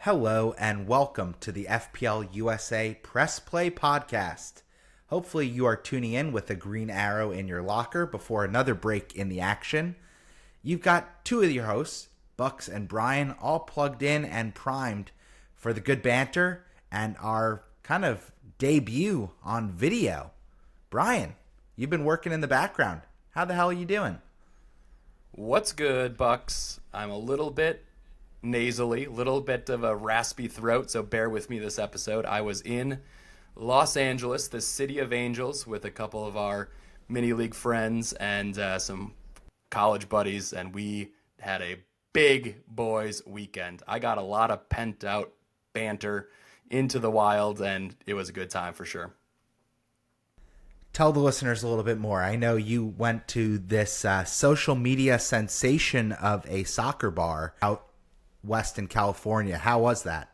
Hello and welcome to the FPLUSA Press Play Podcast. Hopefully you are tuning in with a green arrow in your locker before another break in the action. You've got two of your hosts, Bucks and Brian, all plugged in and primed for the good banter and our kind of debut on video. Brian, you've been working in the background. How the hell are you doing? What's good, Bucks? I'm a little bit nasally, little bit of a raspy throat, so bear with me this episode. I was in Los Angeles, the city of angels, with a couple of our mini league friends and some college buddies, and we had a big boys weekend. I got a lot of pent out banter into the wild, and it was a good time for sure. Tell the listeners a little bit more. I know you went to this social media sensation of a soccer bar out west in California. How was that?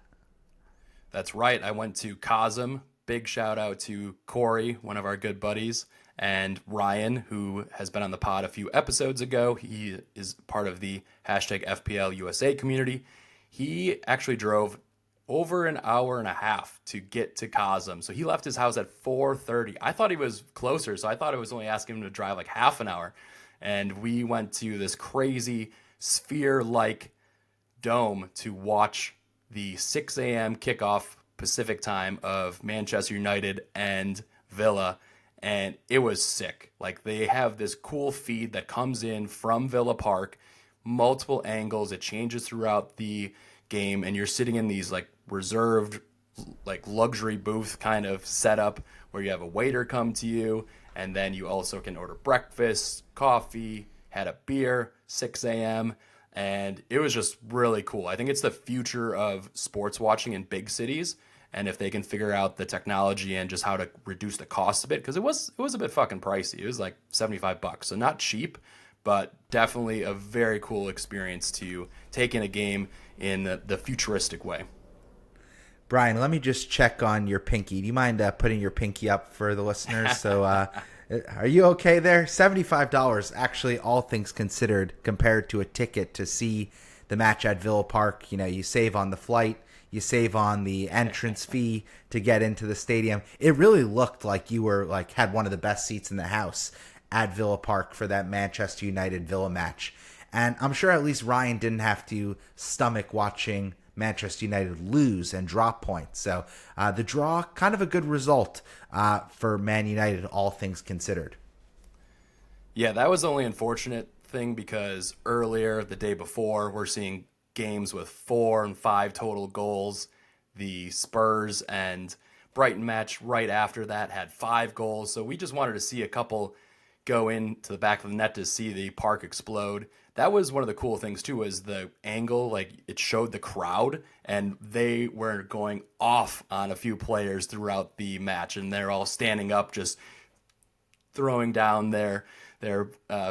That's right. I went to COSM. Big shout out to Corey, one of our good buddies, and Ryan, who has been on the pod a few episodes ago. He is part of the hashtag FPLUSA community. He actually drove over an hour and a half to get to COSM. So he left his house at 4:30. I thought he was closer, so I thought it was only asking him to drive like half an hour. And we went to this crazy sphere-like dome to watch the 6 a.m. kickoff Pacific time of Manchester United and Villa, and it was sick. Like, they have this cool feed that comes in from Villa Park, multiple angles, it changes throughout the game, and you're sitting in these like reserved, like luxury booth kind of setup where you have a waiter come to you, and then you also can order breakfast, coffee, had a beer, 6 a.m., and it was just really cool. I think it's the future of sports watching in big cities. And if they can figure out the technology and just how to reduce the cost a bit, because it was a bit fucking pricey. It was like $75, so not cheap, but definitely a very cool experience to take in a game in the futuristic way. Brian, let me just check on your pinky. Do you mind putting your pinky up for the listeners? So are you okay there? $75, actually, all things considered, compared to a ticket to see the match at Villa Park. You know, you save on the flight, you save on the entrance fee to get into the stadium. It really looked like you were had one of the best seats in the house at Villa Park for that Manchester United Villa match. And I'm sure at least Ryan didn't have to stomach watching Manchester United lose and drop points. So the draw, kind of a good result for Man United, all things considered. Yeah, that was the only unfortunate thing, because earlier, the day before, we're seeing games with 4 and 5 total goals. The Spurs and Brighton match right after that had 5 goals. So we just wanted to see a couple go into the back of the net to see the park explode. That was one of the cool things too, was the angle, like it showed the crowd, and they were going off on a few players throughout the match, and they're all standing up, just throwing down their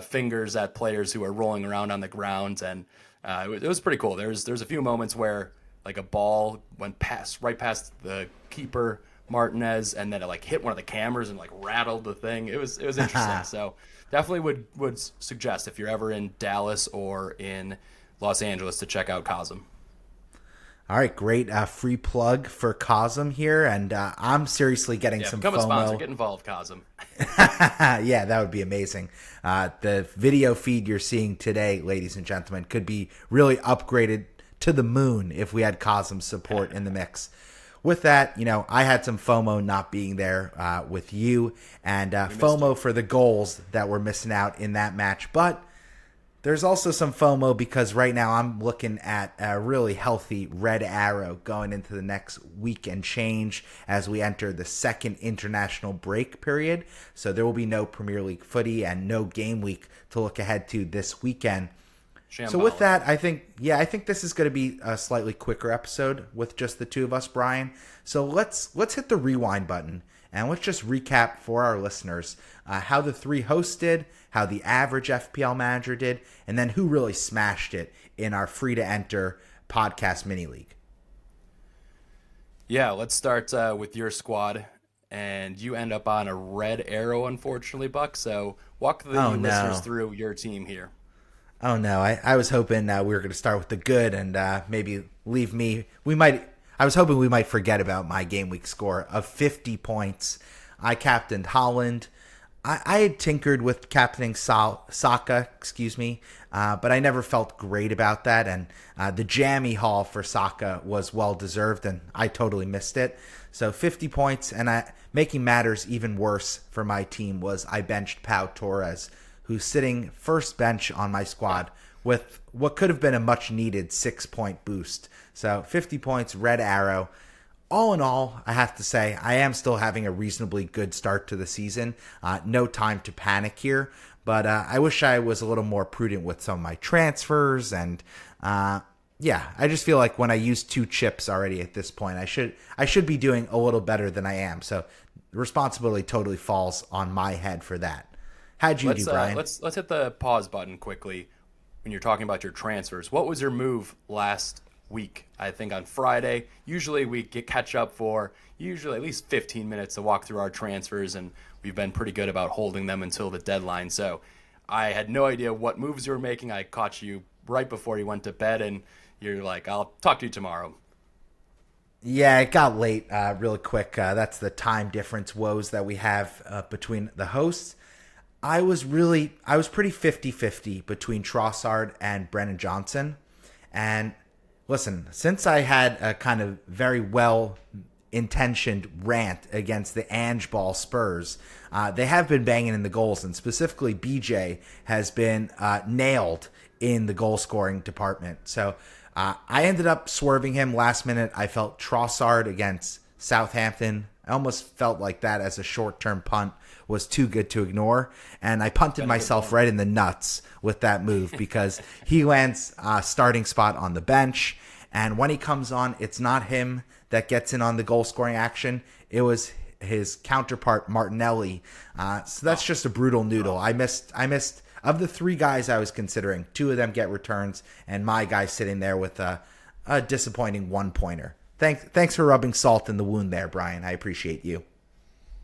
fingers at players who are rolling around on the ground. And it was pretty cool. There's a few moments where like a ball went right past the keeper Martinez, and then it like hit one of the cameras and like rattled the thing. It was interesting. So definitely would suggest, if you're ever in Dallas or in Los Angeles, to check out COSM. All right, great free plug for COSM here, and I'm seriously getting some become FOMO. A sponsor, get involved, COSM. Yeah, that would be amazing. The video feed you're seeing today, ladies and gentlemen, could be really upgraded to the moon if we had COSM support in the mix. With that, I had some FOMO not being there with you, and FOMO for the goals that we're missing out in that match. But there's also some FOMO because right now I'm looking at a really healthy red arrow going into the next week and change as we enter the second international break period. So there will be no Premier League footy and no game week to look ahead to this weekend. Shambhala. So with that, I think this is going to be a slightly quicker episode with just the two of us, Brian. So let's hit the rewind button and let's just recap for our listeners how the three hosts did, how the average FPL manager did, and then who really smashed it in our free-to-enter podcast mini-league. Yeah, let's start with your squad. And you end up on a red arrow, unfortunately, Buck. So walk the listeners through your team here. Oh no, I was hoping we were going to start with the good and maybe leave me. I was hoping we might forget about my game week score of 50 points. I captained Holland. I had tinkered with captaining Saka, but I never felt great about that. And the jammy haul for Saka was well deserved, and I totally missed it. So 50 points, and making matters even worse for my team was I benched Pau Torres, who's sitting first bench on my squad with what could have been a much needed 6-point boost. So 50 points, red arrow. All in all, I have to say, I am still having a reasonably good start to the season. No time to panic here, but I wish I was a little more prudent with some of my transfers. And yeah, I just feel like when I use 2 chips already at this point, I should be doing a little better than I am. So the responsibility totally falls on my head for that. How'd you do, Brian? Let's hit the pause button quickly when you're talking about your transfers. What was your move last week? I think on Friday. Usually we catch up for usually at least 15 minutes to walk through our transfers, and we've been pretty good about holding them until the deadline. So I had no idea what moves you were making. I caught you right before you went to bed, and you're like, I'll talk to you tomorrow. Yeah, it got late really quick. That's the time difference woes that we have between the hosts. I was pretty 50-50 between Trossard and Brennan Johnson. And listen, since I had a kind of very well-intentioned rant against the Ange Ball Spurs, they have been banging in the goals, and specifically BJ has been nailed in the goal-scoring department. So I ended up swerving him last minute. I felt Trossard against Southampton. I almost felt like that as a short-term punt was too good to ignore, and I punted myself right in the nuts with that move because he lands starting spot on the bench, and when he comes on, it's not him that gets in on the goal-scoring action. It was his counterpart Martinelli. So that's just a brutal noodle. I missed of the 3 guys I was considering, 2 of them get returns, and my guy sitting there with a disappointing 1-pointer. Thanks for rubbing salt in the wound there, Brian. I appreciate you.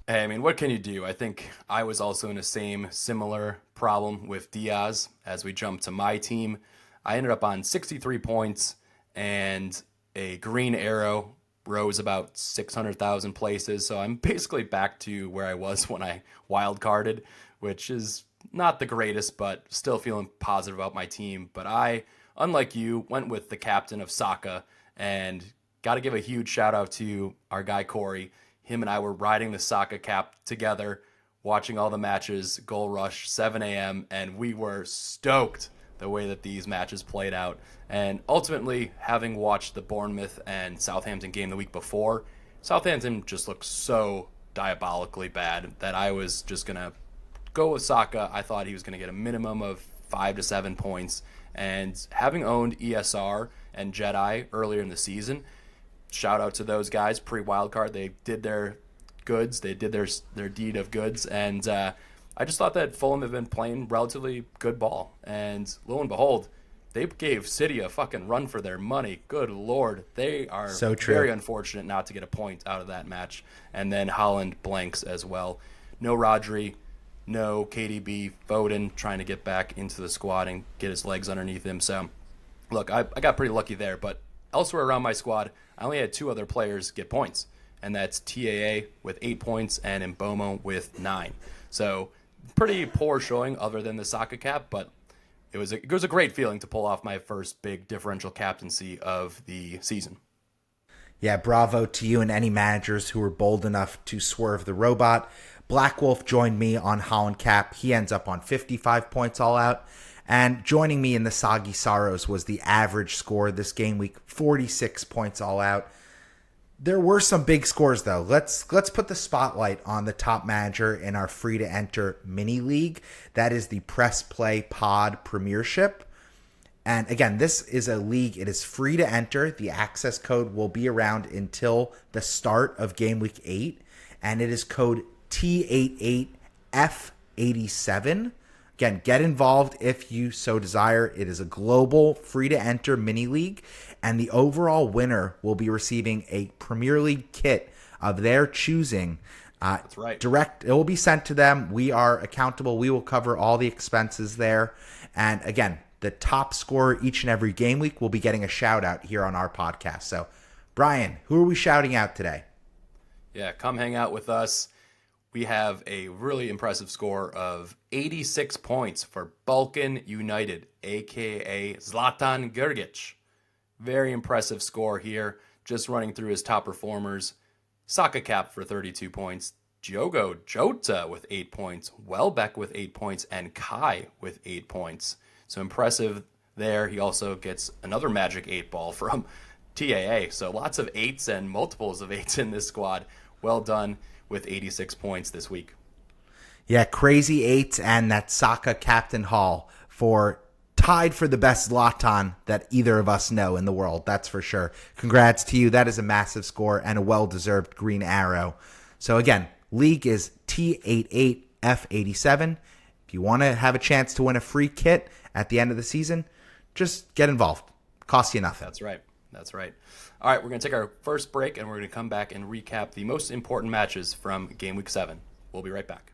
Hey, I mean, what can you do? I think I was also in the similar problem with Diaz as we jumped to my team. I ended up on 63 points, and a green arrow rose about 600,000 places. So I'm basically back to where I was when I wildcarded, which is not the greatest, but still feeling positive about my team. But I, unlike you, went with the captain of Saka, and got to give a huge shout out to our guy Corey. Him and I were riding the Saka cap together, watching all the matches, Goal Rush, 7 a.m., and we were stoked the way that these matches played out. And ultimately, having watched the Bournemouth and Southampton game the week before, Southampton just looked so diabolically bad that I was just going to go with Saka. I thought he was going to get a minimum of 5 to 7 points. And having owned ESR and Jedi earlier in the season, shout out to those guys pre-wildcard. They did their goods. They did their deed of goods. And I just thought that Fulham have been playing relatively good ball. And lo and behold, they gave City a fucking run for their money. Good Lord. They are so true. Very unfortunate not to get a point out of that match. And then Holland blanks as well. No Rodri, no KDB, Foden trying to get back into the squad and get his legs underneath him. So, look, I got pretty lucky there. But elsewhere around my squad, I only had 2 other players get points, and that's TAA with 8 points and Mbomo with 9. So pretty poor showing other than the Saka cap, but it was a great feeling to pull off my first big differential captaincy of the season. Yeah, bravo to you and any managers who were bold enough to swerve the robot. Black Wolf joined me on Holland cap. He ends up on 55 points all out. And joining me in the Soggy Sorrows was the average score this game week, 46 points all out. There were some big scores, though. Let's put the spotlight on the top manager in our free-to-enter mini league. That is the Press Play Pod Premiership. And again, this is a league. It is free to enter. The access code will be around until the start of game week 8. And it is code T88F87. Again, get involved if you so desire. It is a global free-to-enter mini-league, and the overall winner will be receiving a Premier League kit of their choosing. That's right. It will be sent to them. We are accountable. We will cover all the expenses there. And again, the top scorer each and every game week will be getting a shout out here on our podcast. So, Brian, who are we shouting out today? Yeah, come hang out with us. We have a really impressive score of 86 points for Balkan United, a.k.a. Zlatan Grgic. Very impressive score here. Just running through his top performers. Saka cap for 32 points. Diogo Jota with 8 points. Welbeck with 8 points. And Kai with 8 points. So impressive there. He also gets another magic 8 ball from TAA. So lots of 8s and multiples of 8s in this squad. Well done with 86 points this week. Yeah, crazy 8s and that Saka captain haul for tied for the best Zlatan that either of us know in the world. That's for sure. Congrats to you. That is a massive score and a well-deserved green arrow. So again, league is T88F87. If you want to have a chance to win a free kit at the end of the season, just get involved. Costs you nothing. That's right. That's right. All right, we're going to take our first break, and we're going to come back and recap the most important matches from Game Week 7. We'll be right back.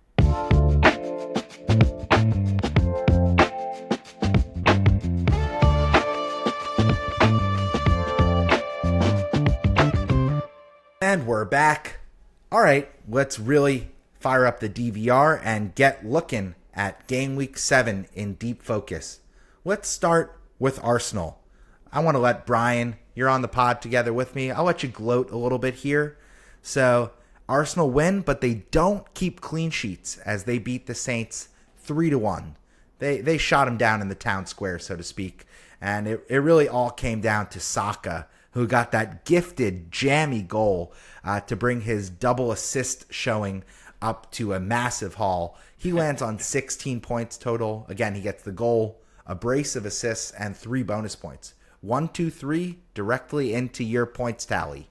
And we're back. All right, let's really fire up the DVR and get looking at Game Week 7 in deep focus. Let's start with Arsenal. I want to let Brian, you're on the pod together with me. I'll let you gloat a little bit here. So Arsenal win, but they don't keep clean sheets as they beat the Saints 3-1. They shot them down in the town square, so to speak. And it really all came down to Saka, who got that gifted, jammy goal to bring his double assist showing up to a massive haul. He lands on 16 points total. Again, he gets the goal, a brace of assists, and 3 bonus points. 1, 2, 3 directly into your points tally.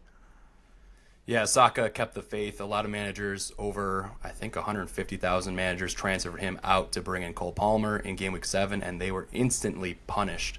Yeah, Saka kept the faith. A lot of managers, over, I think, 150,000 managers transferred him out to bring in Cole Palmer in Game Week 7, and they were instantly punished.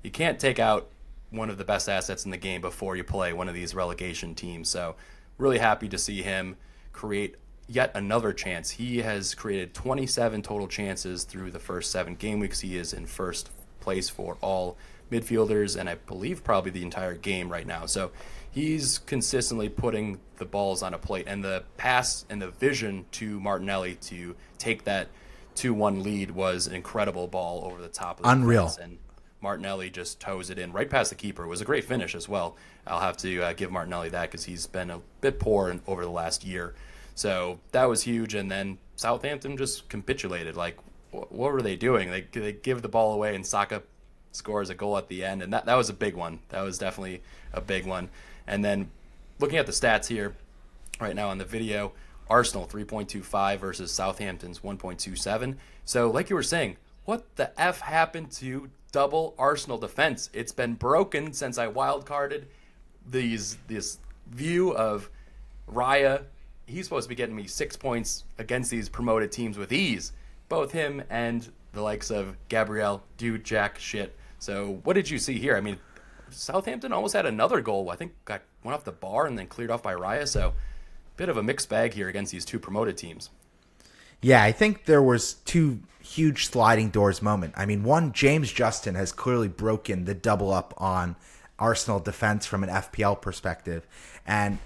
You can't take out one of the best assets in the game before you play one of these relegation teams. So really happy to see him create yet another chance. He has created 27 total chances through the first 7 game weeks. He is in first place for all midfielders, and I believe probably the entire game right now. So he's consistently putting the balls on a plate, and the pass and the vision to Martinelli to take that 2-1 lead was an incredible ball over the top of the Unreal. defense, and Martinelli just toes it in right past the keeper. It was a great finish as well. I'll have to give Martinelli that because he's been a bit poor over the last year. So that was huge, and then Southampton just capitulated. Like, what were they doing? They give the ball away, and Saka scores a goal at the end, and that was a big one. That was definitely a big one. And then looking at the stats here right now on the video, Arsenal 3.25 versus Southampton's 1.27. So like you were saying, what the F happened to double Arsenal defense? It's been broken since I wildcarded this view of Raya. He's supposed to be getting me 6 points against these promoted teams with ease. Both him and the likes of Gabriel do jack shit. So what did you see here? I mean, Southampton almost had another goal. I think got went off the bar and then cleared off by Raya. So bit of a mixed bag here against these 2 promoted teams. Yeah, I think there was 2 huge sliding doors moment. I mean, one, James Justin has clearly broken the double up on Arsenal defense from an FPL perspective. And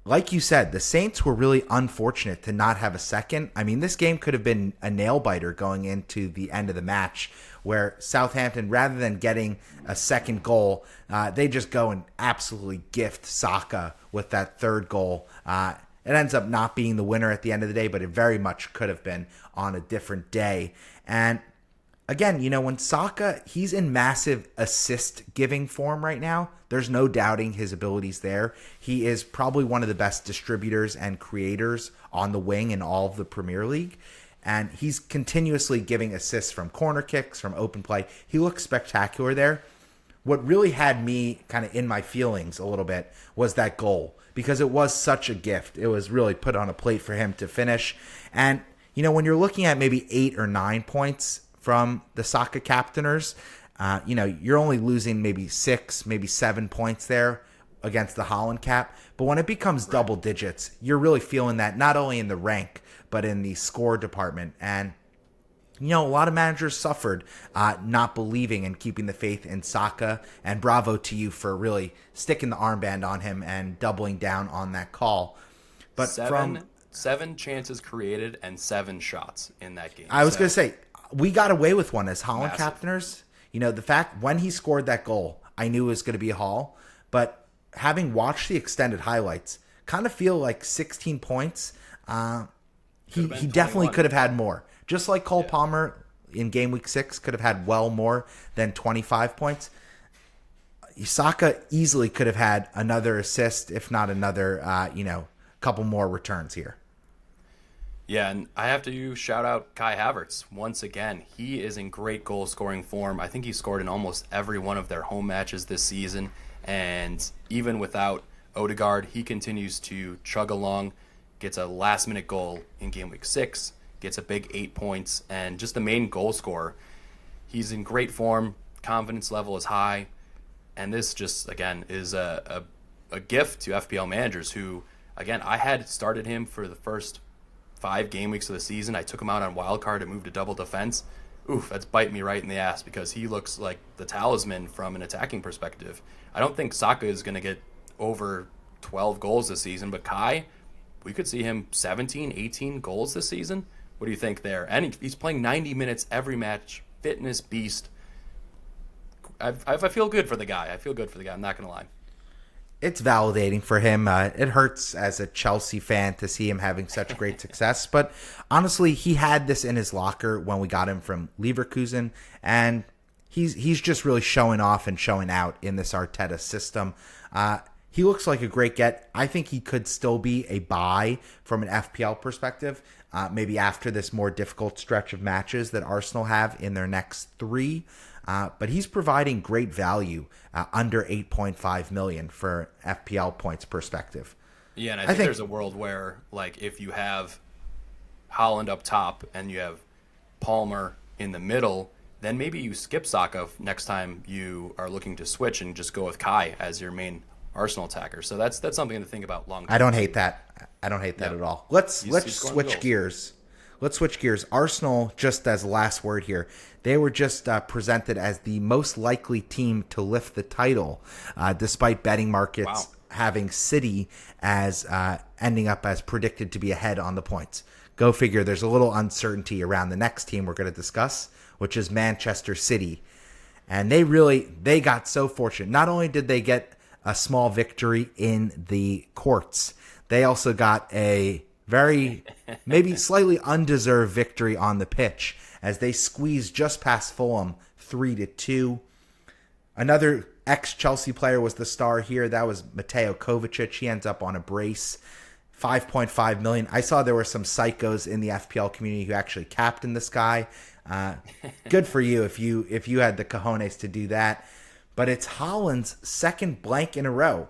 like you said, the Saints were really unfortunate to not have a second. I mean, this game could have been a nail-biter going into the end of the match where Southampton, rather than getting a second goal, they just go and absolutely gift Saka with that third goal. It ends up not being the winner at the end of the day, but it very much could have been on a different day. And again, you know, when Saka, he's in massive assist-giving form right now. There's no doubting his abilities there. He is probably one of the best distributors and creators on the wing in all of the Premier League. And he's continuously giving assists from corner kicks, from open play. He looks spectacular there. What really had me kind of in my feelings a little bit was that goal, because it was such a gift. It was really put on a plate for him to finish. And, you know, when you're looking at maybe 8 or 9 points from the Saka captainers, you know, you're only losing maybe 6, maybe 7 points there against the Holland cap. But when it becomes double digits, you're really feeling that not only in the rank, but in the score department. And a lot of managers suffered not believing and keeping the faith in Saka, and bravo to you for really sticking the armband on him and doubling down on that call. But seven chances created and 7 shots in that game. I was going to say, we got away with one as Holland Massive. captainers. The fact when he scored that goal, I knew it was going to be a haul. But having watched the extended highlights, kind of feel like 16 points. He definitely could have had more. Just like Cole Palmer in game week 6 could have had well more than 25 points. Saka easily could have had another assist, if not another, couple more returns here. Yeah, and I have to shout out Kai Havertz once again. He is in great goal scoring form. I think he scored in almost every one of their home matches this season. And even without Odegaard, he continues to chug along, gets a last-minute goal in game week 6, gets a big 8 points, and just the main goal scorer. He's in great form, confidence level is high, and this just, again, is a gift to FPL managers who, again, I had started him for the first 5 game weeks of the season. I took him out on wildcard and moved to double defense. Oof, that's biting me right in the ass because he looks like the talisman from an attacking perspective. I don't think Saka is going to get over 12 goals this season, but Kai, we could see him 17, 18 goals this season. What do you think there? And he's playing 90 minutes every match, fitness beast. I feel good for the guy. I'm not going to lie. It's validating for him. It hurts as a Chelsea fan to see him having such great success. But honestly, he had this in his locker when we got him from Leverkusen. And he's just really showing off and showing out in this Arteta system. He looks like a great get. I think he could still be a buy from an FPL perspective. Maybe after this more difficult stretch of matches that Arsenal have in their next 3. But he's providing great value under 8.5 million for FPL points perspective. Yeah, and I think there's a world where, like, if you have Holland up top and you have Palmer in the middle, then maybe you skip Saka next time you are looking to switch and just go with Kai as your main Arsenal attacker. So that's something to think about long term. I don't hate that. At all. Let's switch gears. Let's switch gears. Arsenal, just as last word here, they were just presented as the most likely team to lift the title, despite betting markets having City as ending up as predicted to be ahead on the points. Go figure. There's a little uncertainty around the next team we're going to discuss, which is Manchester City. And they got so fortunate. Not only did they get a small victory in the courts, they also got a very, maybe slightly undeserved victory on the pitch as they squeezed just past Fulham 3-2. Another ex-Chelsea player was the star here. That was Mateo Kovacic. He ends up on a brace. 5.5 million. I saw there were some psychos in the FPL community who actually captained this guy. Good for you if you had the cojones to do that. But it's Haaland's second blank in a row.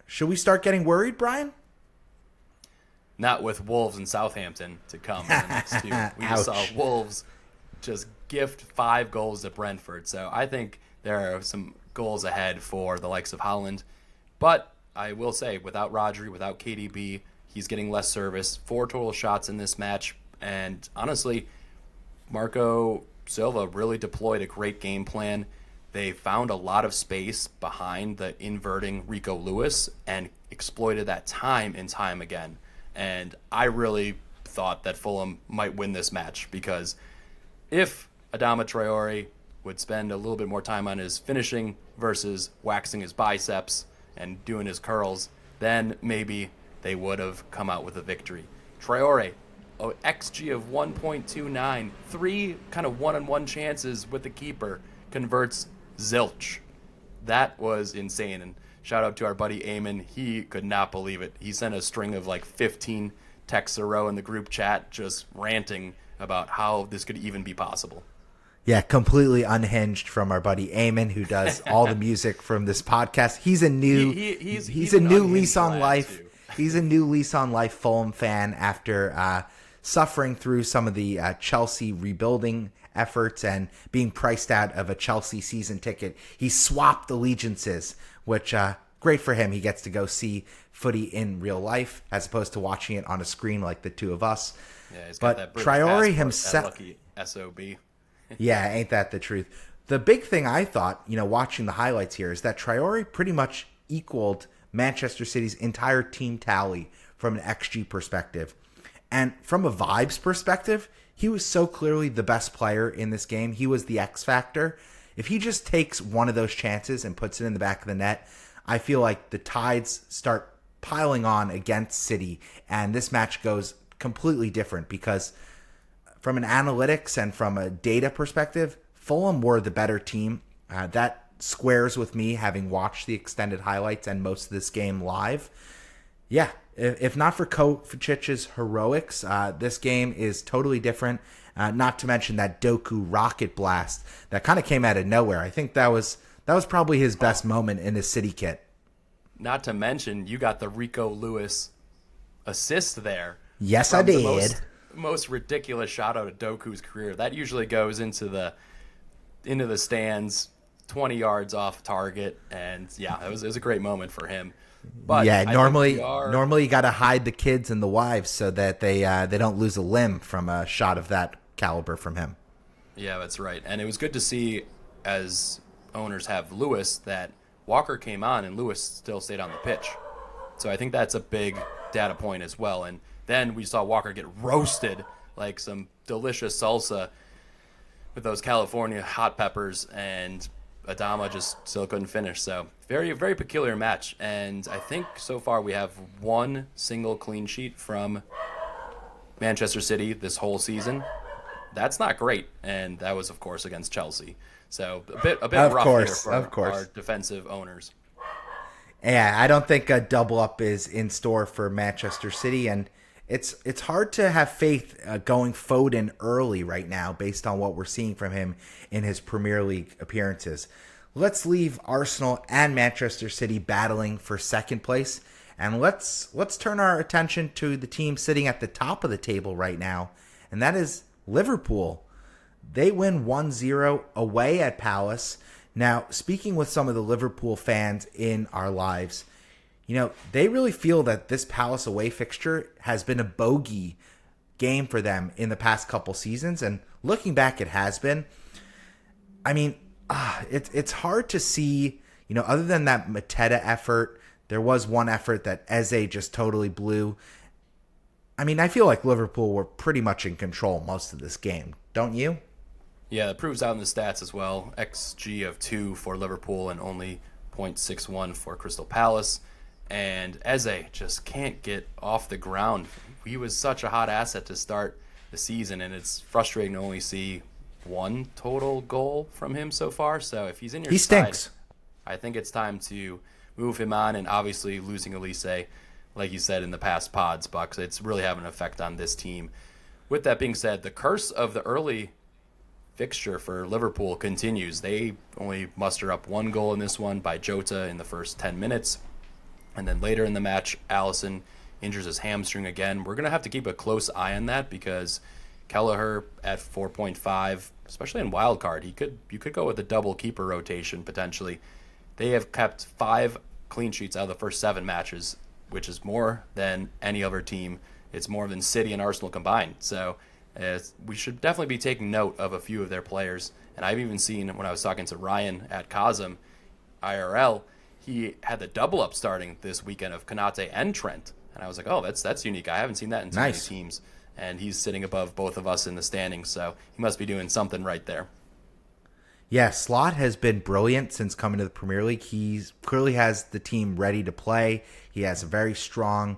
Should we start getting worried, Brian? Not with Wolves and Southampton to come in the next 2. We just saw Wolves just gift 5 goals to Brentford. So I think there are some goals ahead for the likes of Haaland. But I will say, without Rodri, without KDB, he's getting less service. 4 total shots in this match. And honestly, Marco Silva really deployed a great game plan. They found a lot of space behind the inverting Rico Lewis and exploited that time and time again. And I really thought that Fulham might win this match because if Adama Traore would spend a little bit more time on his finishing versus waxing his biceps and doing his curls, then maybe they would have come out with a victory. Traore, XG of 1.29, 3 kind of one-on-one chances with the keeper, converts zilch. That was insane. And shout out to our buddy Eamon. He could not believe it. He sent a string of like 15 texts a row in the group chat just ranting about how this could even be possible. Yeah, completely unhinged from our buddy Eamon, who does all the music from this podcast. He's a new he's a new lease on life. He's a new lease on life Fulham fan after suffering through some of the Chelsea rebuilding efforts and being priced out of a Chelsea season ticket. He swapped allegiances, which great for him. He gets to go see footy in real life as opposed to watching it on a screen like the two of us. Yeah, he's but got that Traore himself, SOB. Yeah, ain't that the truth? The big thing I thought, watching the highlights here, is that Traore pretty much equaled Manchester City's entire team tally from an XG perspective. And from a vibes perspective, he was so clearly the best player in this game. He was the X factor. If he just takes one of those chances and puts it in the back of the net, I feel like the tides start piling on against City, and this match goes completely different because from an analytics and from a data perspective, Fulham were the better team. That squares with me, having watched the extended highlights and most of this game live. Yeah, if not for Kovacic's heroics, this game is totally different. Not to mention that Doku rocket blast that kind of came out of nowhere. I think that was probably his best moment in his City kit. Not to mention, you got the Rico Lewis assist there. Yes, I did. Most ridiculous shot out of Doku's career. That usually goes into the stands, 20 yards off target, and yeah, it was a great moment for him. But yeah, normally you got to hide the kids and the wives so that they don't lose a limb from a shot of that caliber from him. Yeah, that's right. And it was good to see, as owners have Lewis, that Walker came on and Lewis still stayed on the pitch. So I think that's a big data point as well. And then we saw Walker get roasted like some delicious salsa with those California hot peppers, and Adama just still couldn't finish. So very, very peculiar match. And I think so far we have one single clean sheet from Manchester City this whole season. That's not great. And that was, of course, against Chelsea. So a bit rough here for our defensive owners. Yeah, I don't think a double up is in store for Manchester City, and it's hard to have faith going Foden early right now based on what we're seeing from him in his Premier League appearances. Let's leave Arsenal and Manchester City battling for second place, and let's turn our attention to the team sitting at the top of the table right now, and that is Liverpool. They win 1-0 away at Palace. Now, speaking with some of the Liverpool fans in our lives, they really feel that this Palace away fixture has been a bogey game for them in the past couple seasons. And looking back, it has been. I mean, it's hard to see, other than that Mateta effort, there was one effort that Eze just totally blew. I mean, I feel like Liverpool were pretty much in control most of this game. Don't you? Yeah, it proves out in the stats as well. XG of 2 for Liverpool and only 0.61 for Crystal Palace. And Eze just can't get off the ground. He was such a hot asset to start the season, and it's frustrating to only see one total goal from him so far. So if he's in your side, stinks. I think it's time to move him on. And obviously losing Elise, like you said in the past pods, Bucks, it's really having an effect on this team. With that being said, the curse of the early fixture for Liverpool continues. They only muster up one goal in this one by Jota in the first 10 minutes. And then later in the match, Alisson injures his hamstring again. We're going to have to keep a close eye on that because Kelleher at 4.5, especially in wildcard, you could go with a double keeper rotation potentially. They have kept 5 clean sheets out of the first 7 matches, which is more than any other team. It's more than City and Arsenal combined. So we should definitely be taking note of a few of their players. And I've even seen, when I was talking to Ryan at COSM IRL, he had the double up starting this weekend of Konate and Trent. And I was like, oh, that's unique. I haven't seen that in too many teams. And he's sitting above both of us in the standings. So he must be doing something right there. Yeah, Slot has been brilliant since coming to the Premier League. He clearly has the team ready to play. He has a very strong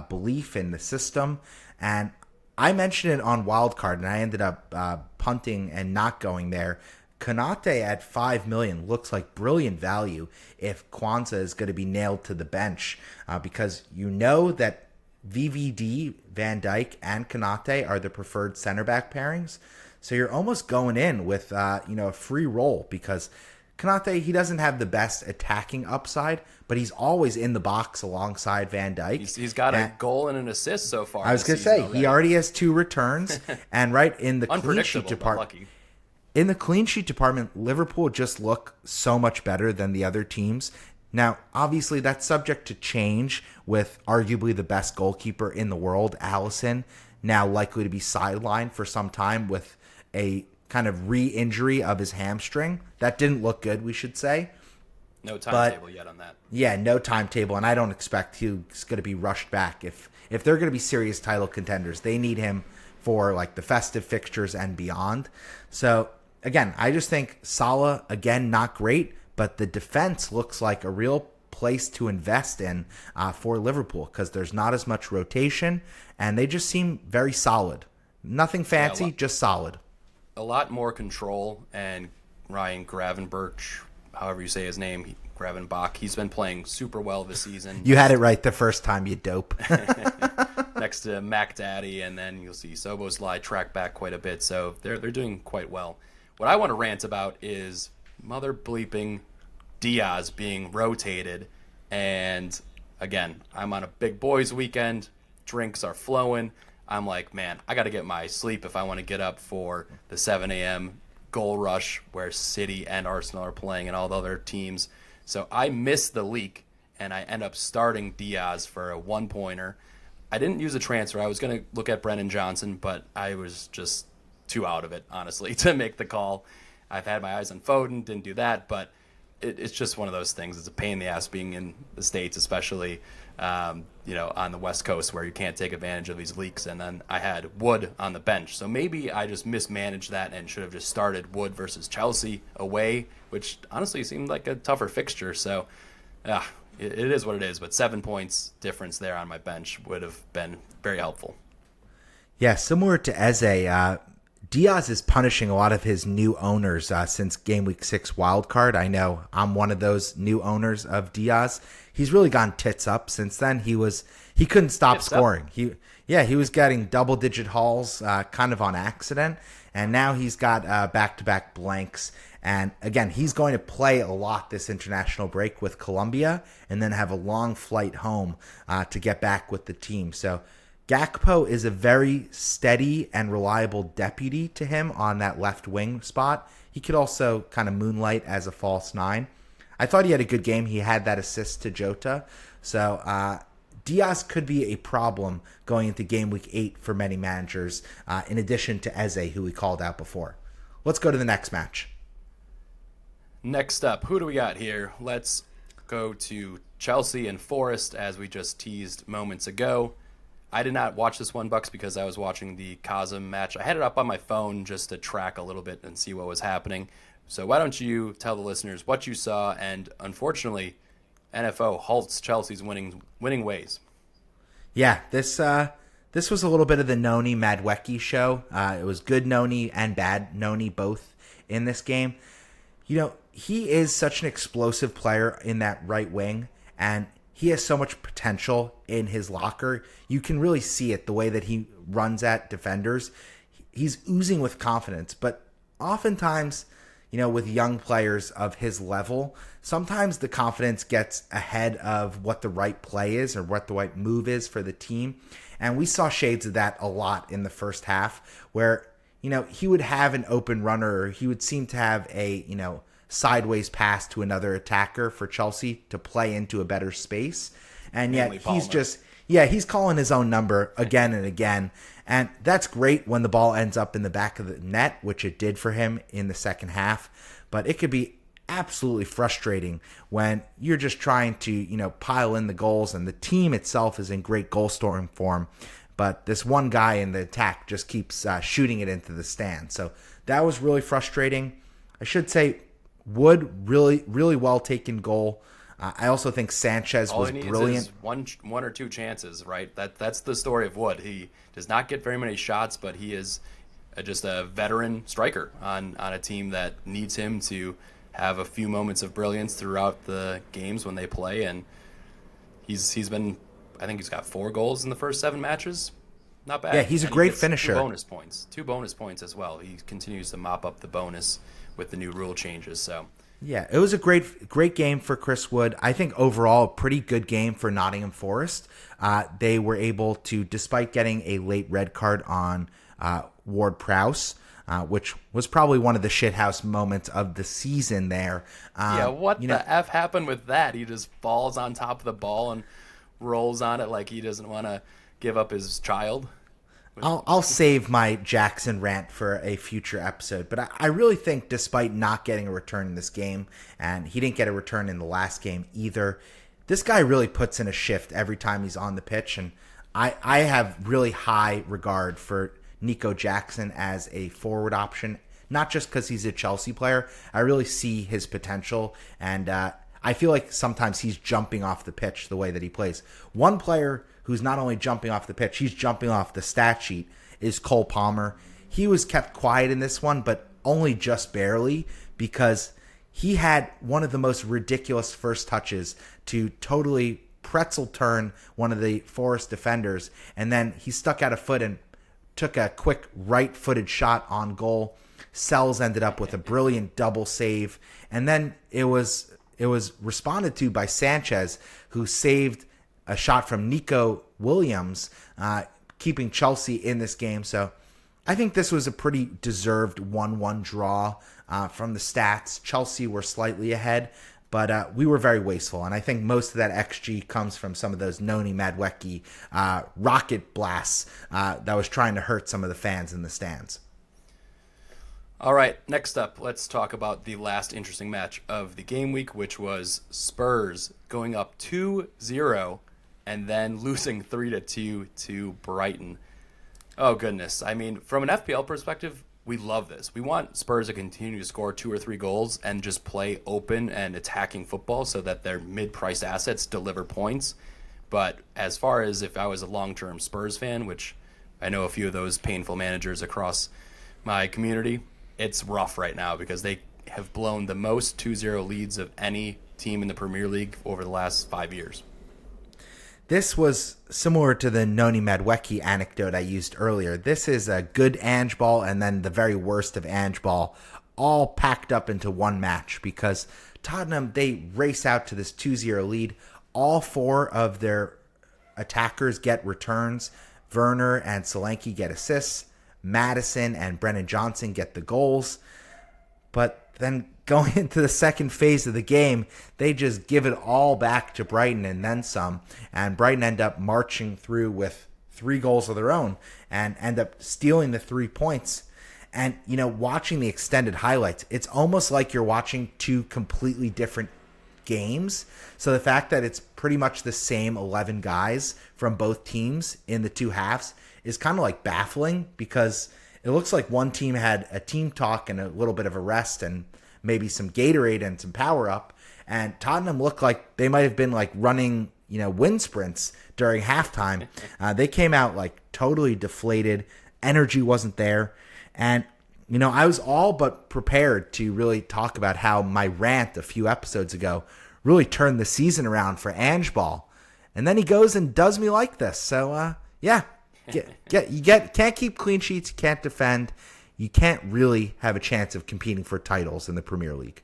belief in the system. And I mentioned it on Wildcard, and I ended up punting and not going there. Konate at $5 million looks like brilliant value if Kwanzaa is going to be nailed to the bench, because that VVD, Van Dijk, and Konate are the preferred center back pairings. So you're almost going in with a free roll, because Konate, he doesn't have the best attacking upside, but he's always in the box alongside Van Dijk. He's got a goal and an assist so far. I was going to say, he already has 2 returns, and right in the clean sheet department. In the clean sheet department, Liverpool just look so much better than the other teams. Now, obviously, that's subject to change with arguably the best goalkeeper in the world, Alisson, now likely to be sidelined for some time with a kind of re-injury of his hamstring. That didn't look good, we should say. No timetable yet on that. Yeah, no timetable, and I don't expect he's going to be rushed back. If they're going to be serious title contenders, they need him for like the festive fixtures and beyond. So again, I just think Salah, again, not great, but the defense looks like a real place to invest in for Liverpool because there's not as much rotation, and they just seem very solid. Nothing fancy, just solid. A lot more control, and Ryan Gravenberch, however you say his name, Gravenbach, he's been playing super well this season. You had it right the first time, you dope. Next to Mac Daddy, and then you'll see Soboslai track back quite a bit, so they're doing quite well. What I want to rant about is mother bleeping Diaz being rotated, and again, I'm on a big boys weekend, drinks are flowing, I'm like, man, I got to get my sleep if I want to get up for the 7 a.m. goal rush where City and Arsenal are playing and all the other teams. So I miss the leak, and I end up starting Diaz for a one-pointer. I didn't use a transfer. I was going to look at Brennan Johnson, but I was just too out of it, honestly, to make the call. I've had my eyes on Foden, didn't do that, but it's just one of those things. It's a pain in the ass being in the States, especially on the West Coast where you can't take advantage of these leaks. And then I had Wood on the bench. So maybe I just mismanaged that and should have just started Wood versus Chelsea away, which honestly seemed like a tougher fixture. So it is what it is. But 7 points difference there on my bench would have been very helpful. Yeah, similar to Eze, Diaz is punishing a lot of his new owners since Game Week 6 wildcard. I know I'm one of those new owners of Diaz. He's really gone tits up since then. He couldn't stop scoring. He was getting double-digit hauls kind of on accident, and now he's got back-to-back blanks. And again, he's going to play a lot this international break with Colombia and then have a long flight home to get back with the team. So Gakpo is a very steady and reliable deputy to him on that left wing spot. He could also kind of moonlight as a false nine. I thought he had a good game. He had that assist to Jota. So Diaz could be a problem going into Game Week 8 for many managers, in addition to Eze, who we called out before. Let's go to the next match. Next up, who do we got here? Let's go to Chelsea and Forest, as we just teased moments ago. I did not watch this one, Bucks, because I was watching the COSM match. I had it up on my phone just to track a little bit and see what was happening. So why don't you tell the listeners what you saw? And unfortunately, NFO halts Chelsea's winning ways. Yeah, this was a little bit of the Noni Madwecki show. It was good Noni and bad Noni both in this game. He is such an explosive player in that right wing, and he has so much potential in his locker. You can really see it the way that he runs at defenders. He's oozing with confidence, but oftentimes, with young players of his level, sometimes the confidence gets ahead of what the right play is or what the right move is for the team. And we saw shades of that a lot in the first half where, he would have an open runner, or he would seem to have a, sideways pass to another attacker for Chelsea to play into a better space. And yet he's calling his own number again and again. And that's great when the ball ends up in the back of the net, which it did for him in the second half. But it could be absolutely frustrating when you're just trying to, pile in the goals and the team itself is in great goal scoring form. But this one guy in the attack just keeps shooting it into the stand. So that was really frustrating. I should say Wood, really, really well taken goal. I also think Sanchez was brilliant. One or two chances, right? That's the story of Wood. He does not get very many shots, but he is just a veteran striker on a team that needs him to have a few moments of brilliance throughout the games when they play. And he's been, I think he's got 4 goals in the first 7 matches. Not bad. Yeah, he's a great finisher. 2 bonus points as well. He continues to mop up the bonus with the new rule changes. So yeah, it was a great game for Chris Wood. I think overall a pretty good game for Nottingham Forest. They were able to, despite getting a late red card on Ward-Prowse, which was probably one of the shithouse moments of the season there. What the F happened with that? He just falls on top of the ball and rolls on it like he doesn't want to give up his child. I'll save my Jackson rant for a future episode, but I really think despite not getting a return in this game, and he didn't get a return in the last game either, this guy really puts in a shift every time he's on the pitch, and I have really high regard for Nico Jackson as a forward option, not just because he's a Chelsea player. I really see his potential, and I feel like sometimes he's jumping off the pitch the way that he plays. One player who's not only jumping off the pitch, he's jumping off the stat sheet, is Cole Palmer. He was kept quiet in this one, but only just barely, because he had one of the most ridiculous first touches to totally pretzel turn one of the Forest defenders, and then he stuck out a foot and took a quick right-footed shot on goal. Sells ended up with a brilliant double save, and then it was responded to by Sanchez, who saved a shot from Nico Williams, keeping Chelsea in this game. So I think this was a pretty deserved 1-1 draw from the stats. Chelsea were slightly ahead, but we were very wasteful. And I think most of that XG comes from some of those Noni Madwecki rocket blasts that was trying to hurt some of the fans in the stands. All right, next up, let's talk about the last interesting match of the game week, which was Spurs going up 2-0 and then losing 3-2 to Brighton. Oh, goodness. I mean, from an FPL perspective, we love this. We want Spurs to continue to score 2 or 3 goals and just play open and attacking football so that their mid-priced assets deliver points. But as far as if I was a long-term Spurs fan, which I know a few of those painful managers across my community, it's rough right now because they have blown the most 2-0 leads of any team in the Premier League over the last 5 years. This was similar to the Noni Madwecki anecdote I used earlier. This is a good Ange ball and then the very worst of Ange ball, all packed up into one match, because Tottenham, they race out to this 2-0 lead. All 4 of their attackers get returns. Werner and Solanke get assists. Maddison and Brennan Johnson get the goals. But then going into the second phase of the game, they just give it all back to Brighton and then some. And Brighton end up marching through with 3 goals of their own and end up stealing the 3 points. And, you know, watching the extended highlights, it's almost like you're watching 2 completely different games. So the fact that it's pretty much the same 11 guys from both teams in the 2 halves is kind of like baffling, because it looks like one team had a team talk and a little bit of a rest and maybe some Gatorade and some power up, and Tottenham looked like they might have been like running, you know, wind sprints during halftime. They came out like totally deflated. Energy wasn't there. And, you know, I was all but prepared to really talk about how my rant a few episodes ago really turned the season around for Ange Ball. And then he goes and does me like this. So, yeah. Can't keep clean sheets, you can't defend, you can't really have a chance of competing for titles in the Premier League.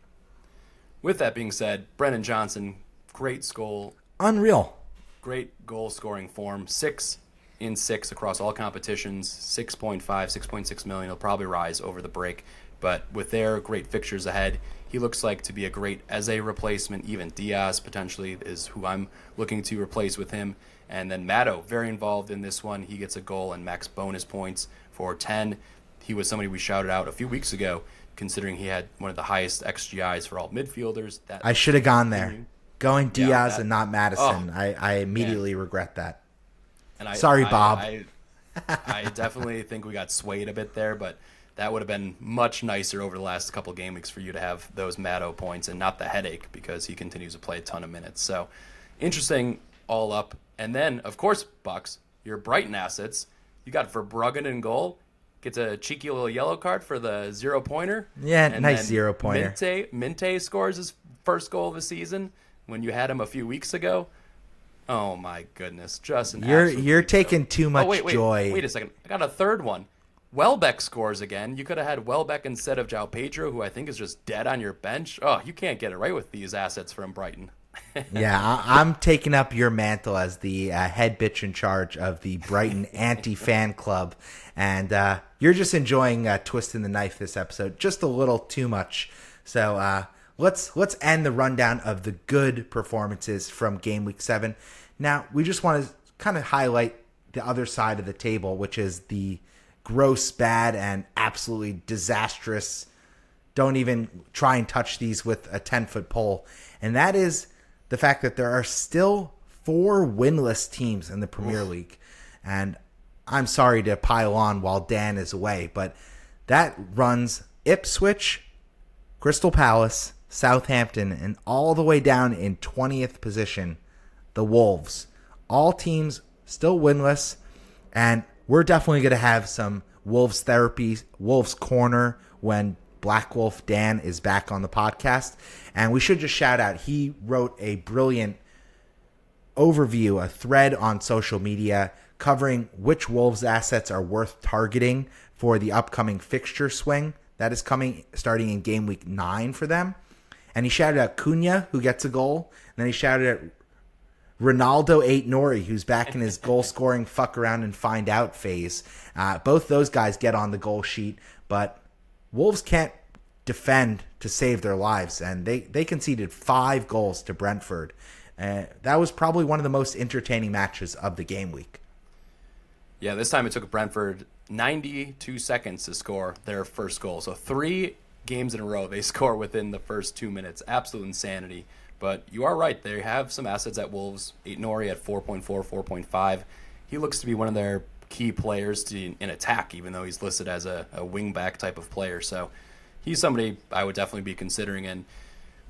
With that being said, Brennan Johnson, great goal. Unreal. Great goal scoring form. 6 in 6 across all competitions. 6.5, 6.6 million. He'll probably rise over the break. But with their great fixtures ahead, he looks like to be a great Eze replacement. Even Diaz potentially is who I'm looking to replace with him. And then Matto, very involved in this one. He gets a goal and max bonus points for 10. He was somebody we shouted out a few weeks ago, considering he had one of the highest XGIs for all midfielders. I should have gone there. Going Diaz and not Maddison. I immediately regret that. And Sorry, Bob. I definitely think we got swayed a bit there, but that would have been much nicer over the last couple game weeks for you to have those Matto points and not the headache, because he continues to play a ton of minutes. So interesting all up. And then, of course, Bucks, your Brighton assets, you got Verbruggen in goal. Gets a cheeky little yellow card for the 0-pointer. Yeah, and nice 0-pointer. Minte scores his first goal of the season when you had him a few weeks ago. Oh, my goodness. Just an You're taking too much joy. Wait a second. I got a third one. Welbeck scores again. You could have had Welbeck instead of João Pedro, who I think is just dead on your bench. Oh, you can't get it right with these assets from Brighton. Yeah, I'm taking up your mantle as the head bitch in charge of the Brighton anti-fan club. And you're just enjoying twisting the knife this episode just a little too much. So let's end the rundown of the good performances from Game Week 7. Now, we just want to kind of highlight the other side of the table, which is the gross, bad, and absolutely disastrous. Don't even try and touch these with a 10-foot pole. And that is the fact that there are still 4 winless teams in the Premier League. And I'm sorry to pile on while Dan is away, but that runs Ipswich, Crystal Palace, Southampton, and all the way down in 20th position, the Wolves. All teams still winless, and we're definitely going to have some Wolves therapy, Wolves Corner, when Black Wolf Dan is back on the podcast. And we should just shout out, he wrote a brilliant overview, a thread on social media covering which Wolves assets are worth targeting for the upcoming fixture swing that is coming starting in game week 9 for them. And he shouted out Cunha, who gets a goal. And then he shouted out Ronaldo 8 Nori, who's back in his goal-scoring fuck around and find out phase. Both those guys get on the goal sheet, but Wolves can't defend to save their lives, and they conceded 5 goals to Brentford. That was probably one of the most entertaining matches of the game week. Yeah, this time it took Brentford 92 seconds to score their first goal. So 3 games in a row they score within the first 2 minutes. Absolute insanity. But you are right. They have some assets at Wolves. 8 Nori at 4.4, 4.5. He looks to be one of their key players in attack, even though he's listed as a wing-back type of player. So he's somebody I would definitely be considering. And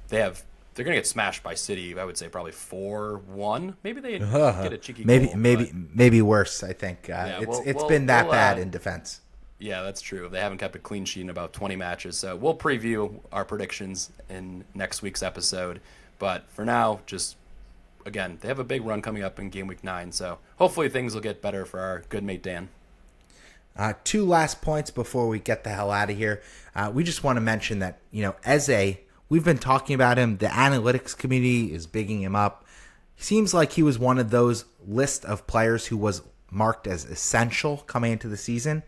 they're going to get smashed by City, I would say probably 4-1. Maybe they get a cheeky goal. Maybe worse, I think. It's been that bad in defense. Yeah, that's true. They haven't kept a clean sheet in about 20 matches. So we'll preview our predictions in next week's episode. But for now, just, again, they have a big run coming up in game week 9. So hopefully things will get better for our good mate Dan. 2 last points before we get the hell out of here. We just want to mention that, Eze, we've been talking about him. The analytics community is bigging him up. He seems like he was one of those list of players who was marked as essential coming into the season.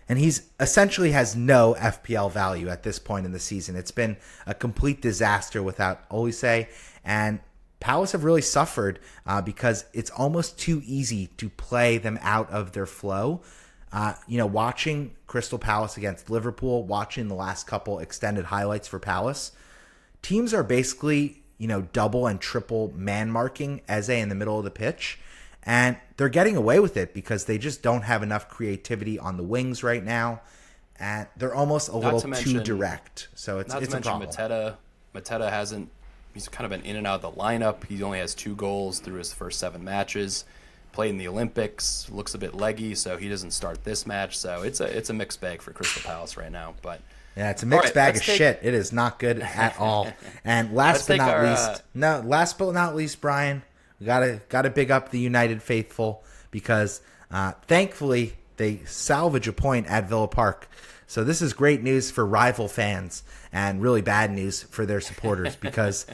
And he's essentially has no FPL value at this point in the season. It's been a complete disaster without Olise. And Palace have really suffered because it's almost too easy to play them out of their flow. Watching Crystal Palace against Liverpool, watching the last couple extended highlights for Palace, teams are basically, double and triple man marking Eze in the middle of the pitch. And they're getting away with it because they just don't have enough creativity on the wings right now. And they're almost a little too direct. So it's a problem. Mateta hasn't, he's kind of been in and out of the lineup. He only has 2 goals through his first 7 matches. Played in the Olympics, looks a bit leggy, so he doesn't start this match. So it's a mixed bag for Crystal Palace right now. But yeah, it's a mixed bag of shit. It is not good at all. And last but not least, Brian, we gotta big up the United faithful because thankfully they salvage a point at Villa Park. So this is great news for rival fans and really bad news for their supporters because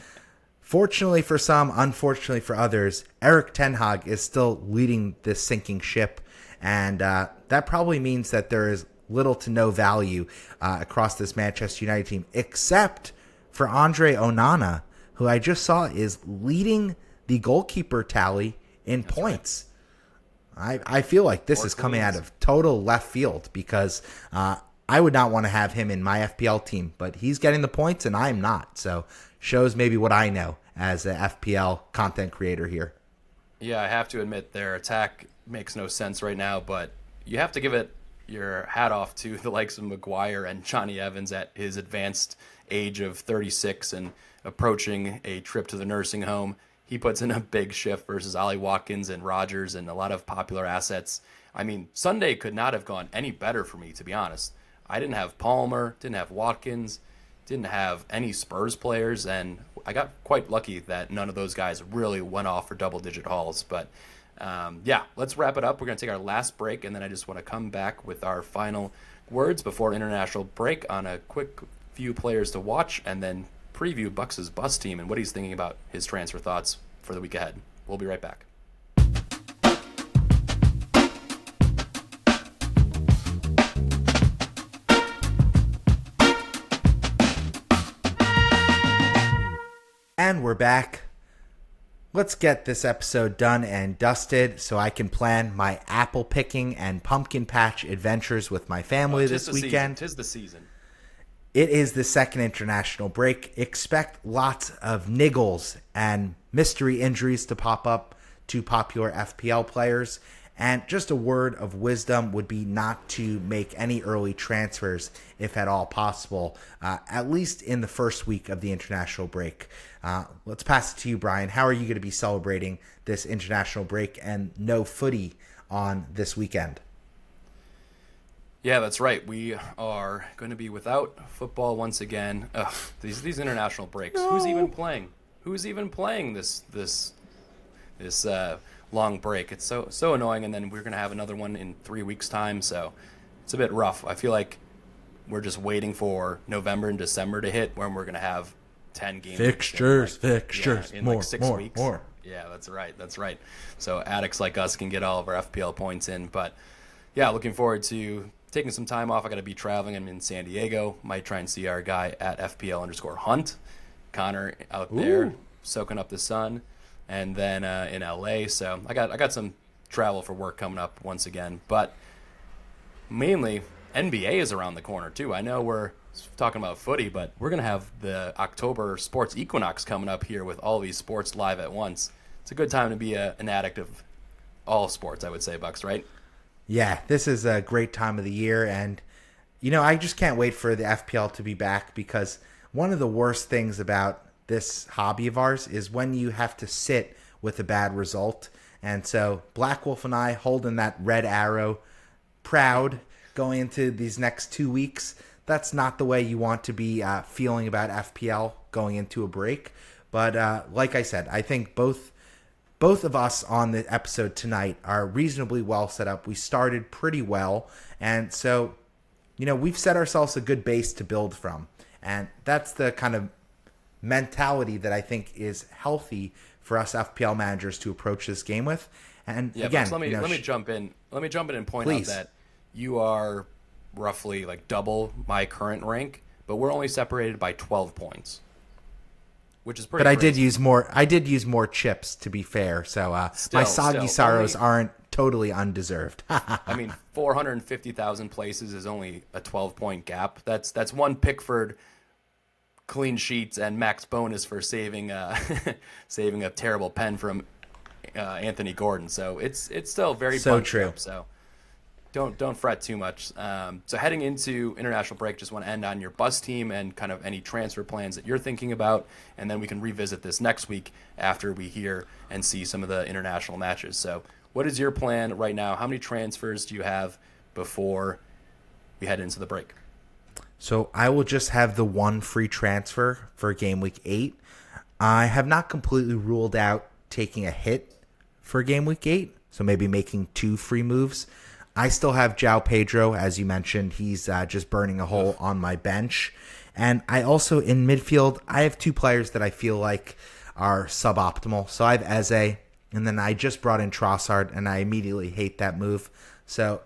fortunately for some, unfortunately for others, Erik ten Hag is still leading this sinking ship, and that probably means that there is little to no value across this Manchester United team, except for Andre Onana, who I just saw is leading the goalkeeper tally in points. Right. I feel like this is coming out of total left field because I would not want to have him in my FPL team, but he's getting the points and I'm not. So shows maybe what I know as an FPL content creator here. Yeah, I have to admit their attack makes no sense right now, but you have to give it your hat off to the likes of Maguire and Johnny Evans at his advanced age of 36 and approaching a trip to the nursing home. He puts in a big shift versus Ollie Watkins and Rodgers and a lot of popular assets. I mean, Sunday could not have gone any better for me, to be honest. I didn't have Palmer, didn't have Watkins, didn't have any Spurs players, and I got quite lucky that none of those guys really went off for double-digit hauls. But, let's wrap it up. We're going to take our last break, and then I just want to come back with our final words before international break on a quick few players to watch, and then preview Bucks' bus team and what he's thinking about his transfer thoughts for the week ahead. We'll be right back. And we're back. let's get this episode done and dusted so I can plan my apple picking and pumpkin patch adventures with my family this weekend. Tis the season. It is the second international break. Expect lots of niggles and mystery injuries to pop up to popular FPL players. And just a word of wisdom would be not to make any early transfers, if at all possible, at least in the first week of the international break. Let's pass it to you, Brian. How are you going to be celebrating this international break and no footy on this weekend? Yeah, that's right. We are going to be without football once again. Ugh, these international breaks. No. Who's even playing? Who's even playing this long break? It's so annoying. And then we're going to have another one in 3 weeks' time. So it's a bit rough. I feel like we're just waiting for November and December to hit when we're going to have 10 games. Fixtures, in more, like 6 weeks. More. Yeah, that's right. So addicts like us can get all of our FPL points in. But yeah, looking forward to taking some time off. I got to be traveling. I'm in San Diego. Might try and see our guy at FPL_Hunt. Connor out there soaking up the sun. And then in LA. So I got some travel for work coming up once again. But mainly NBA is around the corner too. I know we're talking about footy, but we're going to have the October sports equinox coming up here with all these sports live at once. It's a good time to be an addict of all sports, I would say, Bucks, right? Yeah, this is a great time of the year. And, I just can't wait for the FPL to be back, because one of the worst things about this hobby of ours is when you have to sit with a bad result. And so Black Wolf and I holding that red arrow proud going into these next 2 weeks. That's not the way you want to be feeling about FPL going into a break. But like I said, I think both of us on the episode tonight are reasonably well set up. We started pretty well. And so, we've set ourselves a good base to build from. And that's the kind of mentality that I think is healthy for us FPL managers to approach this game with. And yeah, again, let me jump in. Let me jump in and point out that you are roughly like double my current rank, but we're only separated by 12 points, which is pretty. But crazy. I did use more chips, to be fair. So my soggy sorrows aren't totally undeserved. I mean, 450,000 places is only a 12-point gap. That's one Pickford clean sheets and max bonus for saving saving a terrible pen from Anthony Gordon. So it's still very so true. Up, so don't fret too much. So heading into international break, just want to end on your bus team and kind of any transfer plans that you're thinking about, and then we can revisit this next week after we hear and see some of the international matches. So what is your plan right now? How many transfers do you have before we head into the break? So I will just have the one free transfer for game week 8. I have not completely ruled out taking a hit for game week 8, so maybe making 2 free moves. I still have João Pedro, as you mentioned. He's just burning a hole on my bench. And I also, in midfield, I have 2 players that I feel like are suboptimal. So I have Eze, and then I just brought in Trossard, and I immediately hate that move. So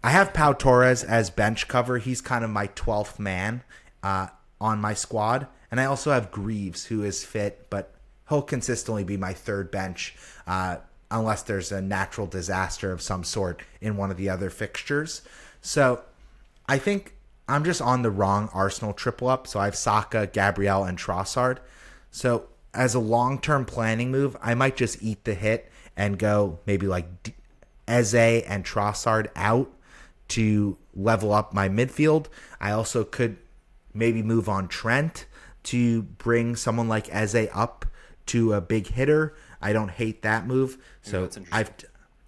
I have Pau Torres as bench cover. He's kind of my 12th man on my squad. And I also have Greaves, who is fit, but he'll consistently be my 3rd bench unless there's a natural disaster of some sort in one of the other fixtures. So I think I'm just on the wrong Arsenal triple up. So I have Saka, Gabriel, and Trossard. So as a long-term planning move, I might just eat the hit and go maybe like Eze and Trossard out to level up my midfield. I also could maybe move on Trent to bring someone like Eze up to a big hitter. I don't hate that move. So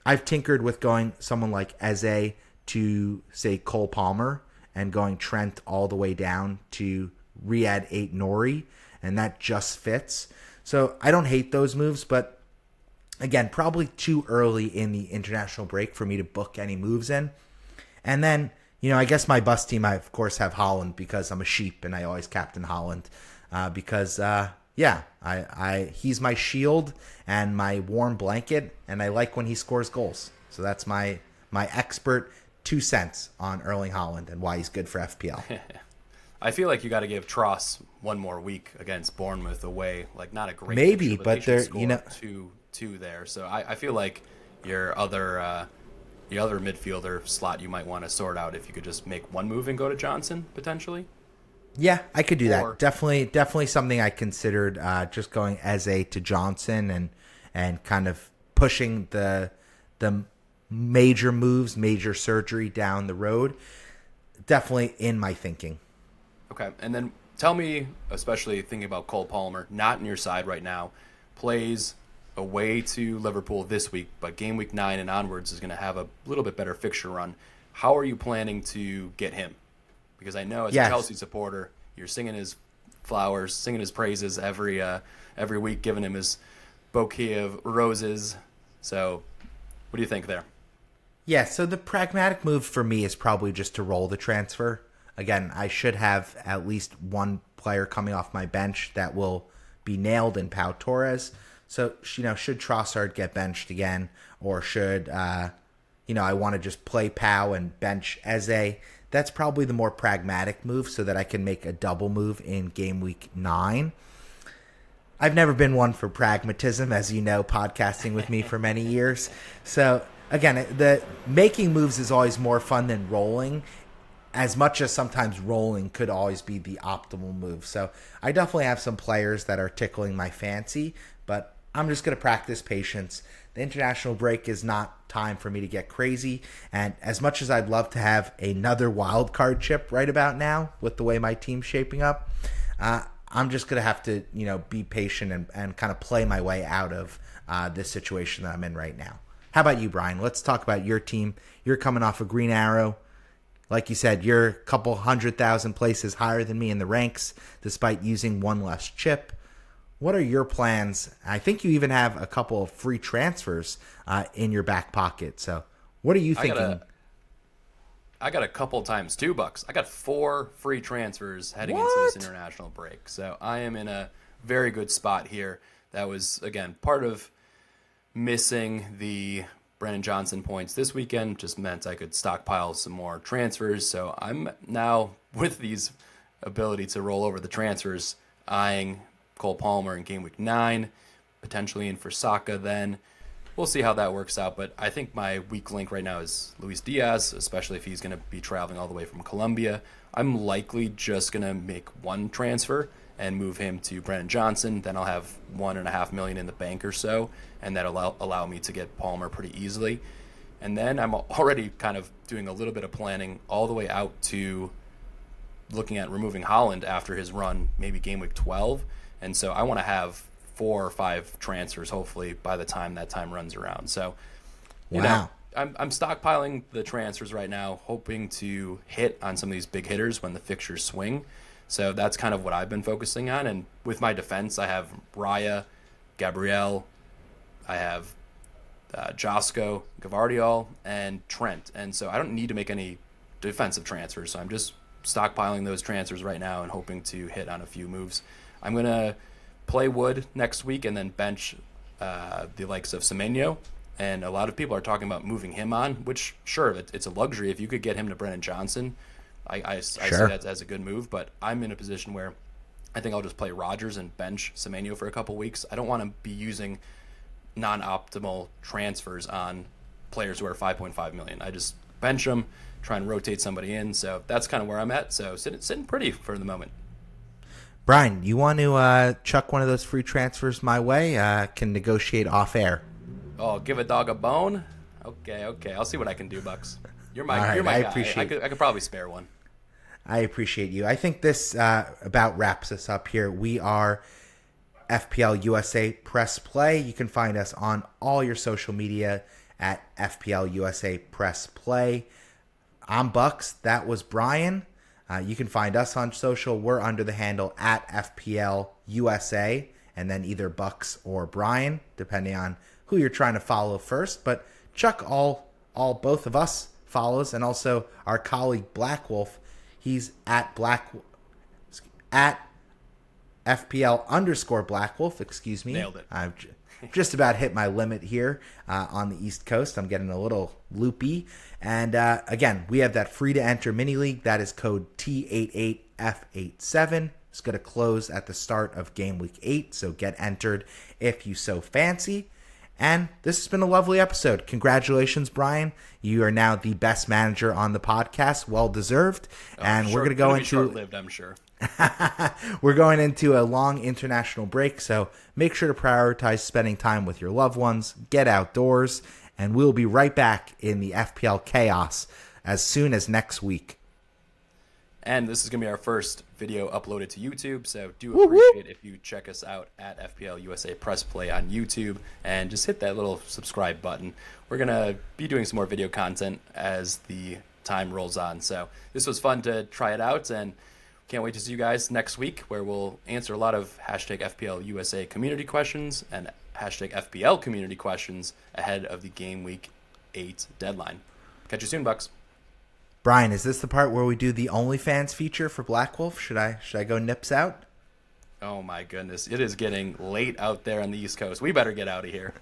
I've tinkered with going someone like Eze to, say, Cole Palmer, and going Trent all the way down to Riyad 8 Nori, and that just fits. So I don't hate those moves, but again, probably too early in the international break for me to book any moves in. And then, I guess my bus team, I of course have Haaland because I'm a sheep and I always captain Haaland he's my shield and my warm blanket, and I like when he scores goals. So that's my expert 2 cents on Erling Haaland and why he's good for FPL. I feel like you got to give Tross one more week against Bournemouth away. Like, not a great Maybe, fixture, but they they're should score 2-2 there. So I feel like your other midfielder slot you might want to sort out if you could just make one move and go to Johnson potentially. Yeah, I could do Or, that. Definitely something I considered, just going Eze to Johnson and kind of pushing the major moves, major surgery down the road. Definitely in my thinking. okay, and then tell me, especially thinking about Cole Palmer, not in your side right now, plays away to Liverpool this week, but game week 9 and onwards is going to have a little bit better fixture run. How are you planning to get him? Because I know as a Chelsea supporter, you're singing his flowers, singing his praises every week, giving him his bouquet of roses. So what do you think there? Yeah, so the pragmatic move for me is probably just to roll the transfer. Again, I should have at least one player coming off my bench that will be nailed in Pau Torres. So, should Trossard get benched again, or should, I want to just play Pau and bench Eze, that's probably the more pragmatic move so that I can make a double move in game week 9. I've never been one for pragmatism, as you know, podcasting with me for many years. So, again, the making moves is always more fun than rolling, as much as sometimes rolling could always be the optimal move. So I definitely have some players that are tickling my fancy, but I'm just going to practice patience. The international break is not time for me to get crazy. And as much as I'd love to have another wild card chip right about now with the way my team's shaping up, I'm just going to have to, be patient and kind of play my way out of this situation that I'm in right now. How about you, Brian? Let's talk about your team. You're coming off a Green Arrow. Like you said, you're a couple 100,000 places higher than me in the ranks, despite using one less chip. What are your plans? I think you even have a couple of free transfers in your back pocket. So what are you thinking? I got a couple times $2. I got 4 free transfers heading into this international break. So I am in a very good spot here. That was, again, part of missing the Brennan Johnson points this weekend. Just meant I could stockpile some more transfers. So I'm now, with these ability to roll over the transfers, eyeing Cole Palmer in game week 9, potentially in for Saka then. We'll see how that works out, but I think my weak link right now is Luis Diaz, especially if he's going to be traveling all the way from Colombia. I'm likely just going to make one transfer and move him to Brennan Johnson. Then I'll have $1.5 million in the bank or so, and that'll allow me to get Palmer pretty easily. And then I'm already kind of doing a little bit of planning all the way out to looking at removing Haaland after his run, maybe game week 12. And so I want to have 4 or 5 transfers, hopefully, by the time that time runs around. So, I'm stockpiling the transfers right now, hoping to hit on some of these big hitters when the fixtures swing. So that's kind of what I've been focusing on. And with my defense, I have Raya, Gabriel, I have Josko, Gavardiol, and Trent. And so I don't need to make any defensive transfers. So I'm just stockpiling those transfers right now and hoping to hit on a few moves. I'm going to play Wood next week and then bench the likes of Semenyo. And a lot of people are talking about moving him on, which, sure, it's a luxury. If you could get him to Brennan Johnson, I see that as a good move. But I'm in a position where I think I'll just play Rodgers and bench Semenyo for a couple weeks. I don't want to be using non-optimal transfers on players who are 5.5 million. I just bench them, try and rotate somebody in. So that's kind of where I'm at. So sitting pretty for the moment. Brian, you want to chuck one of those free transfers my way? Can negotiate off air. Oh, give a dog a bone? Okay. I'll see what I can do, Bucks. You're my guy. I could probably spare one. I appreciate you. I think this about wraps us up here. We are FPLUSA Press Play. You can find us on all your social media at FPLUSA Press Play. I'm Bucks. That was Brian. You can find us on social. We're under the handle at FPLUSA, and then either Bucks or Brian, depending on who you're trying to follow first. But Chuck, both of us follows, and also our colleague Black Wolf. He's at FPL_Black Wolf. Excuse me. Nailed it. I've just about hit my limit here on the East Coast. I'm getting a little loopy. And again, we have that free to enter mini league. That is code T88F87. is going to close at the start of Game Week 8, so get entered if you so fancy. And this has been a lovely episode. Congratulations, Brian. You are now the best manager on the podcast. Well deserved. And we're going to go into short-lived, I'm sure. We're going into a long international break, so make sure to prioritize spending time with your loved ones, get outdoors, and we'll be right back in the FPL chaos as soon as next week. And this is going to be our first video uploaded to YouTube, so do appreciate if you check us out at FPLUSA Press Play on YouTube, and just hit that little subscribe button. We're going to be doing some more video content as the time rolls on, so this was fun to try it out, and can't wait to see you guys next week, where we'll answer a lot of #FPLUSA community questions and #FPL community questions ahead of the Game Week 8 deadline. Catch you soon, Bucks. Brian, is this the part where we do the OnlyFans feature for Black Wolf? Should I go nips out? Oh my goodness, it is getting late out there on the East Coast. We better get out of here.